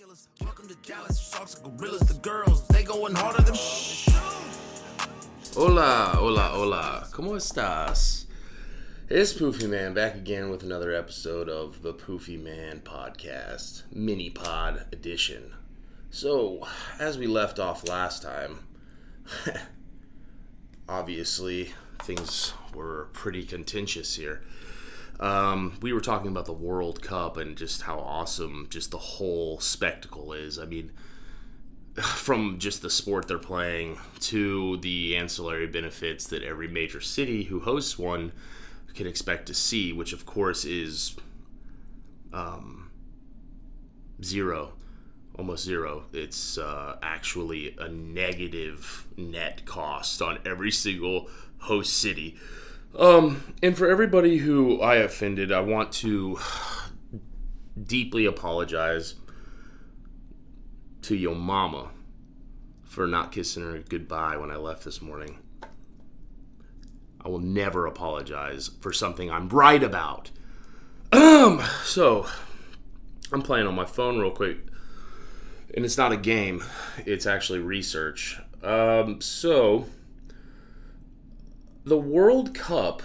killers. Welcome to Dallas, sharks and gorillas. The girls, they going harder than Hola, hola, hola. ¿Cómo estás? It's Poofyman back again with another episode of the Poofyman podcast, mini pod edition. So, as we left off last time, obviously things were pretty contentious here. We were talking about the World Cup and just how awesome just the whole spectacle is. I mean, from just the sport they're playing to the ancillary benefits that every major city who hosts one can expect to see, which of course is zero, almost zero. It's actually a negative net cost on every single host city. And for everybody who I offended, I want to deeply apologize to your mama for not kissing her goodbye when I left this morning. I will never apologize for something I'm right about. So, I'm playing on my phone real quick, and it's not a game, it's actually research. The World Cup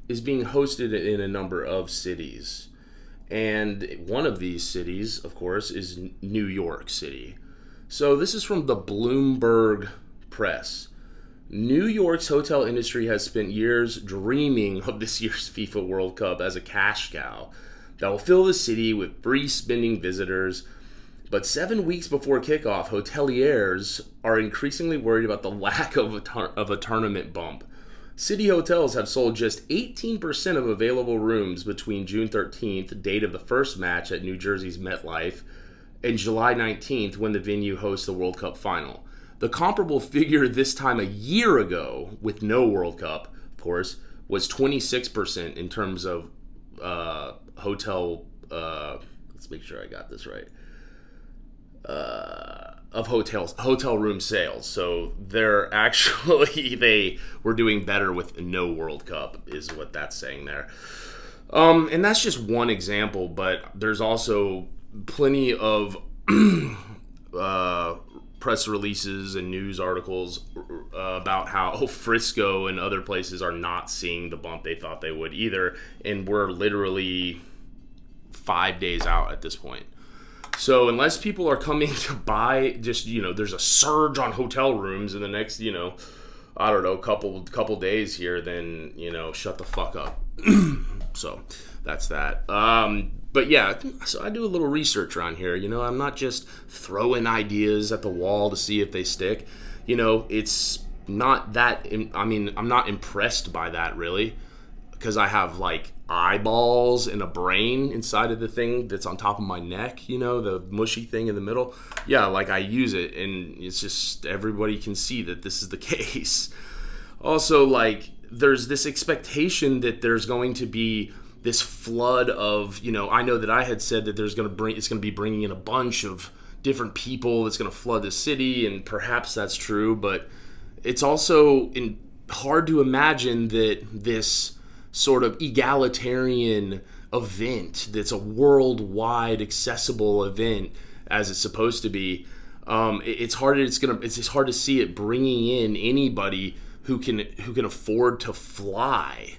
is being hosted in a number of cities. And one of these cities, of course, is New York City. So this is from the Bloomberg Press. New York's hotel industry has spent years dreaming of this year's FIFA World Cup as a cash cow that will fill the city with free spending visitors. But 7 weeks before kickoff, hoteliers are increasingly worried about the lack of a tournament bump. City hotels have sold just 18% of available rooms between June 13th, date of the first match at New Jersey's MetLife, and July 19th, when the venue hosts the World Cup final. The comparable figure this time a year ago, with no World Cup, of course, was 26% in terms of hotel, let's make sure I got this right, of hotel room sales. So they're actually, they were doing better with no World Cup is what that's saying there. And that's just one example, but there's also plenty of press releases and news articles about how Frisco and other places are not seeing the bump they thought they would either, and we're literally 5 days out at this point. So unless people are coming to buy, just, there's a surge on hotel rooms in the next, I don't know, couple days here, then, shut the fuck up. So that's that. But yeah, so I do a little research around here. I'm not just throwing ideas at the wall to see if they stick. It's not that, I'm not impressed by that really, because I have eyeballs and a brain inside of the thing that's on top of my neck, the mushy thing in the middle. Yeah, I use it, and it's just everybody can see that this is the case. Also, there's this expectation that there's going to be this flood of, I know that I had said that it's going to be bringing in a bunch of different people that's going to flood the city, and perhaps that's true, but it's also hard to imagine that this sort of egalitarian event that's a worldwide accessible event as it's supposed to be, it's hard to see it bringing in anybody who can afford to fly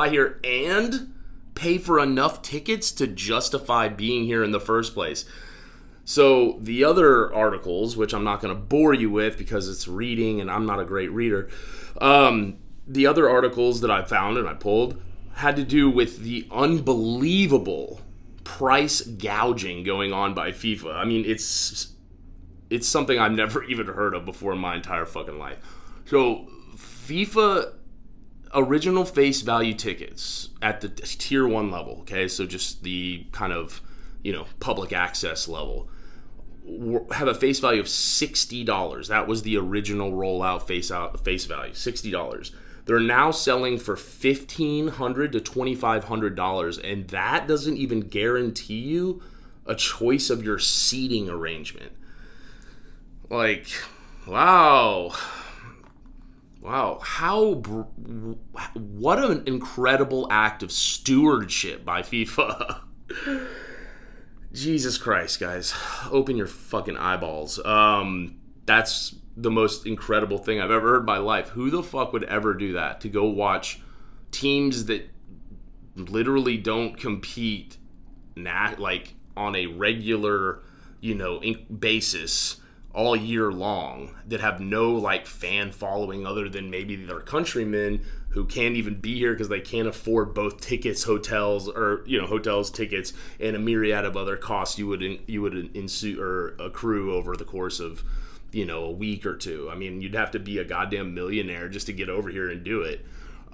here and pay for enough tickets to justify being here in the first place. So the other articles, which I'm not going to bore you with because it's reading and I'm not a great reader, the other articles that I found and I pulled had to do with the unbelievable price gouging going on by FIFA. I mean, it's something I've never even heard of before in my entire fucking life. So, FIFA original face value tickets at the tier 1 level, okay, so just the kind of, public access level, have a face value of $60. That was the original rollout face value, $60. They're now selling for $1,500 to $2,500, and that doesn't even guarantee you a choice of your seating arrangement. Wow, what an incredible act of stewardship by FIFA. Jesus Christ, guys. Open your fucking eyeballs. That's the most incredible thing I've ever heard in my life. Who the fuck would ever do that? To go watch teams that literally don't compete like on a regular, basis all year long, that have no like fan following other than maybe their countrymen who can't even be here because they can't afford both tickets, hotels, or hotels, tickets, and a myriad of other costs you would ensue or accrue over the course of a week or two. I mean, you'd have to be a goddamn millionaire just to get over here and do it,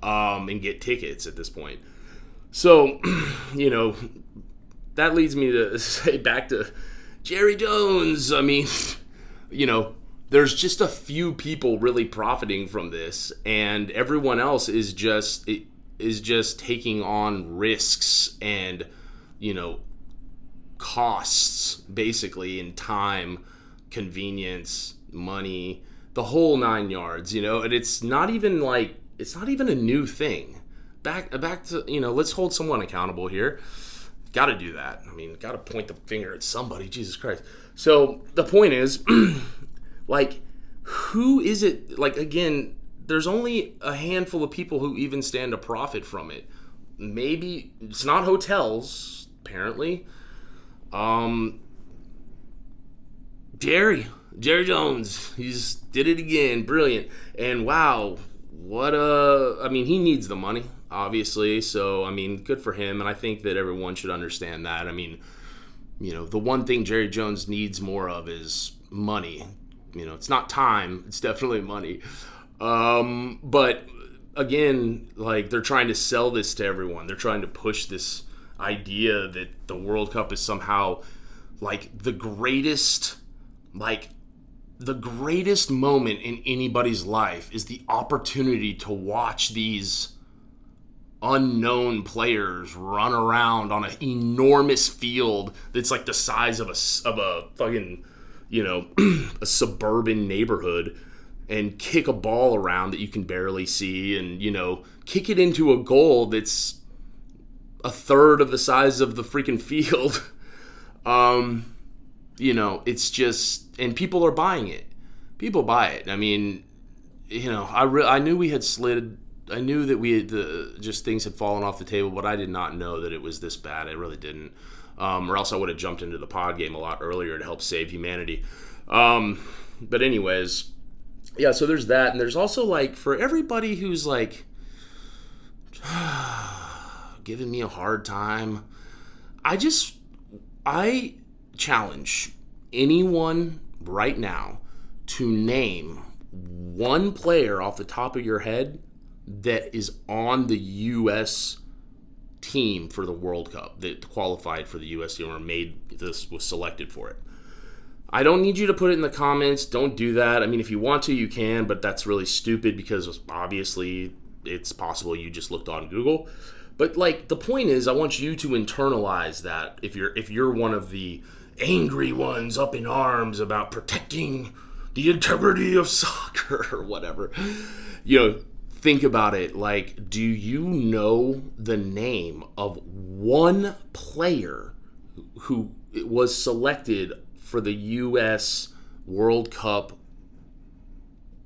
and get tickets at this point. So, that leads me to say back to Jerry Jones. I mean, there's just a few people really profiting from this, and everyone else is just taking on risks and costs, basically, in time, convenience, money, the whole 9 yards. And it's not even a new thing. Back to let's hold someone accountable here. Got to do that. I mean, got to point the finger at somebody. Jesus Christ. So the point is, like, who is it? Like, again, there's only a handful of people who even stand to profit from it. Maybe it's not hotels, apparently. Jerry Jones, he's did it again. Brilliant. And wow, he needs the money, obviously. So, I mean, good for him. And I think that everyone should understand that. I mean, the one thing Jerry Jones needs more of is money. It's not time. It's definitely money. But again, like, they're trying to sell this to everyone. They're trying to push this idea that the World Cup is somehow like the greatest moment in anybody's life is the opportunity to watch these unknown players run around on an enormous field that's like the size of a fucking, a suburban neighborhood, and kick a ball around that you can barely see, and, kick it into a goal that's a third of the size of the freaking field. It's just, and people are buying it. People buy it. I mean, I knew we had slid. I knew that we had just things had fallen off the table, but I did not know that it was this bad. I really didn't. Or else I would have jumped into the pod game a lot earlier to help save humanity. But anyways, yeah, so there's that. And there's also, like, for everybody who's, like, giving me a hard time, I challenge anyone right now to name one player off the top of your head that is on the U.S. team for the World Cup, that qualified for the U.S. team or was selected for it. I don't need you to put it in the comments. Don't do that. I mean, if you want to, you can, but that's really stupid because obviously it's possible you just looked on Google. But, like, the point is, I want you to internalize that if you're one of the angry ones up in arms about protecting the integrity of soccer or whatever. Think about it. Like, do you know the name of one player who was selected for the U.S. World Cup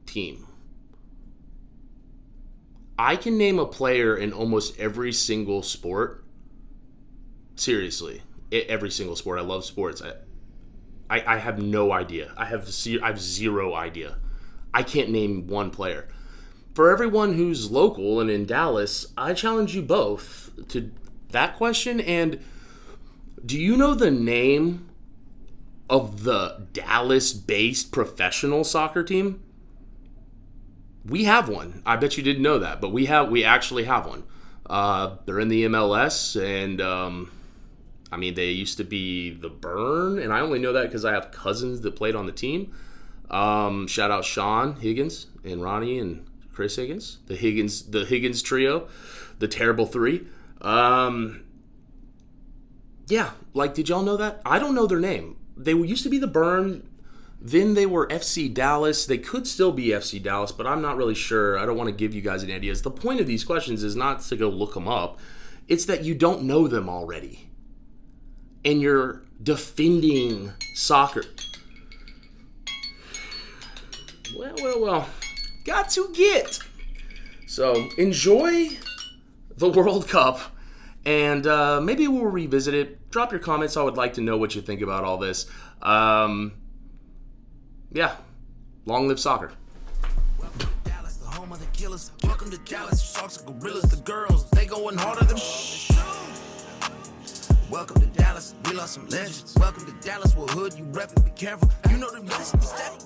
team? I can name a player in almost every single sport. Seriously, every single sport. I love sports. I have no idea. I have zero idea. I can't name one player. For everyone who's local and in Dallas, I challenge you both to that question. And do you know the name of the Dallas-based professional soccer team? We have one. I bet you didn't know that, but we actually have one. They're in the MLS, and they used to be the Burn, and I only know that because I have cousins that played on the team. Shout out Sean Higgins and Ronnie and Chris Higgins, the Higgins trio, the Terrible Three. Did y'all know that? I don't know their name. They used to be the Burn. Then they were FC Dallas. They could still be FC Dallas, but I'm not really sure. I don't want to give you guys any ideas. The point of these questions is not to go look them up. It's that you don't know them already. And you're defending soccer. Well. Got to get. So enjoy the World Cup, and maybe we'll revisit it. Drop your comments. I would like to know what you think about all this. Yeah, long live soccer. Welcome to Dallas, the home of the killers. Welcome to Dallas, sharks and gorillas, the girls, they going harder than Welcome to Dallas, we lost some legends. Welcome to Dallas, what hood you reppin', be careful. You know the rest be steady.